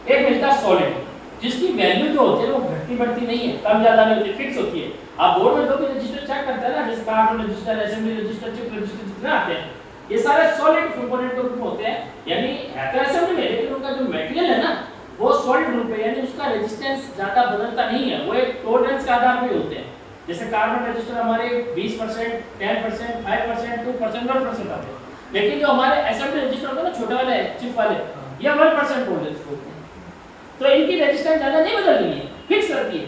एक मिलता है सॉलिड, जिसकी वैल्यू जो होती है वो घटती बढ़ती नहीं है, कम ज्यादा नहीं होती, फिक्स होती है। आप बोर्ड में जो भी रजिस्टर चेक करते हैं ना, जैसे carbon register, assembly register, chip register जितने आते हैं, ये सारे सॉलिड कंपोनेंट के रूप में होते हैं, यानी है तो असेंबली में, लेकिन उनका जो मटेरियल है ना वो सॉलिड ग्रुप है, यानी उसका रेजिस्टेंस ज्यादा बदलता नहीं है, वो एक टॉलरेंस के आधार पे होते हैं। जैसे कार्बन रजिस्टर हमारे 20%, 10%, 5%, 2%, 1% आते हैं, लेकिन जो हमारे असेंबली रजिस्टर होते हैं ना, छोटे वाले चिप वाले, ये 1% टॉलरेंस होते हैं, तो इनकी रेजिस्टेंस ज्यादा नहीं बदलती है, फिक्स रहती है।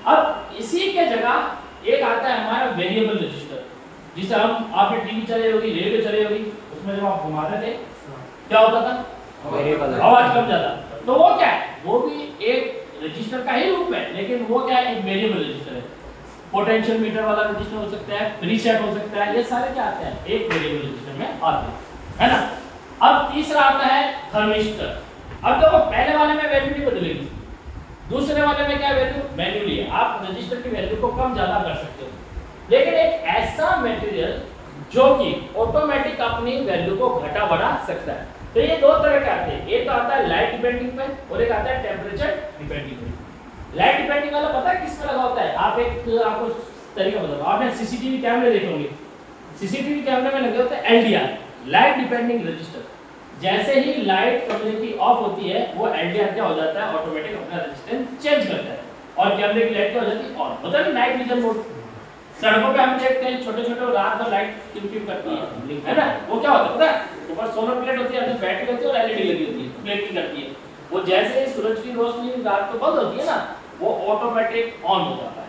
अब इसी के जगह एक आता है हमारा वेरिएबल रजिस्टर, जिसे हम, आपने टीवी चले होगी, रेडियो चले होगी, उसमें जब आप घुमाते थे क्या होता था, वेरिएबल आवाज कम ज्यादा, तो वो क्या है, वो भी एक रजिस्टर का ही रूप है, लेकिन वो क्या है, एक वेरिएबल रजिस्टर है। पोटेंशियल मीटर वाला रजिस्टर हो सकता है, प्रीसेट हो सकता है, ये सारे क्या आते हैं, एक वेरिएबल रजिस्टर में आते हैं, है ना। अब तीसरा आता है थर्मिस्टर। अब देखो पहले वाले में वैल्यू नहीं बदलेगी, दूसरे वाले में क्या वैल्यू मैन्युअली है, आप रजिस्टर की वैल्यू को कम ज्यादा कर सकते हो, लेकिन एक ऐसा मटेरियल जो कि ऑटोमेटिक अपनी वैल्यू को घटा बढ़ा सकता है, तो ये दो तरह के आते हैं, एक तो आता है लाइट डिपेंडिंग पे और एक आता है टेम्परेचर डिपेंडिंग पे। लाइट डिपेंडिंग वाला पता है किस पे लगा होता है, आप एक आपको तरीका बता दूं, आपने सीसीटीवी कैमरे देखे होंगे, सीसीटीवी कैमरे में लगे होते हैं एलडीआर, लाइट डिपेंडिंग रजिस्टर। जैसे ही लाइट कैमरे की ऑफ होती है, वो एलडीआर क्या हो जाता है, ऑटोमेटिक अपना रेजिस्टेंस चेंज करता है, और कैमरे की लाइट क्या हो जाती है ऑन, होता है नाइट विजन मोड। सड़कों पे हम देखते हैं छोटे छोटे रात में लाइट टिम करती है ना, वो क्या होता है पता है, ऊपर सोलर प्लेट होती है, अंदर बैटरी होती है और एलईडी लगी होती है, फ्लैकिंग करती है, वो जैसे ही सूरज की रोशनी रात को बंद होती है ना, वो ऑटोमेटिक ऑन हो जाता है।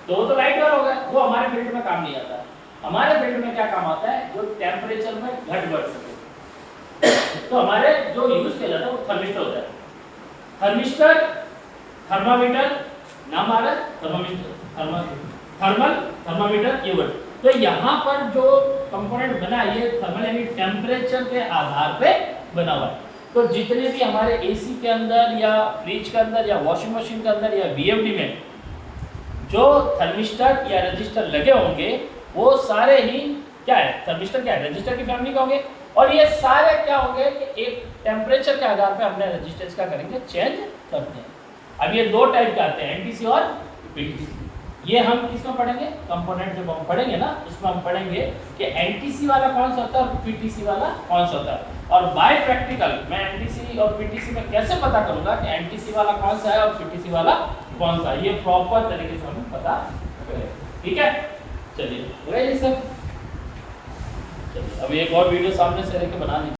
तो वो तो लाइट वाला हो गया, वो हमारे फील्ड में काम नहीं आता। हमारे फील्ड में क्या काम आता है, जो टेम्परेचर में घट बढ़ सके, तो हमारे जो यूज किया जाता है वो थर्मिस्टर होता है। थर्मिस्टर, थर्मामीटर, नाम आ रहा है थर्मामीटर, थर्मल, थर्मामीटर, ये वर्ड। तो यहाँ पर जो कंपोनेंट बना है ये थर्मल यानी टेम्परेचर के आधार पे बना हुआ है। तो जितने भी हमारे एसी के अंदर या फ्रिज के अंदर या वॉशिंग मशीन के अंदर या वीएफडी में जो थर्मिस्टर या रजिस्टर लगे होंगे, वो सारे ही क्या है, थर्मिस्टर क्या है, रजिस्टर की फैमिली का होंगे, और ये सारे क्या होंगे कि एक टेम्परेचर के आधार पे अपने रेजिस्टेंस का करेंगे, चेंज करते हैं। अब ये दो टाइप के आते हैं, एनटीसी और पीटीसी। ये हम किसमें पढ़ेंगे, कंपोनेंट जब हम पढ़ेंगे ना, इसमें हम पढ़ेंगे कि एनटीसी वाला कौन सा होता है और पीटीसी वाला कौन सा होता है, और बाय प्रैक्टिकल मैं एनटीसी और पीटीसी में कैसे पता करूंगा कि एनटीसी वाला कौन सा है और पीटीसी वाला कौन सा है, ये प्रॉपर तरीके से हमें पता करें, ठीक है। चलिए हो गया ये सब, चलिए अब एक और वीडियो सामने से लेके बना लेंगे।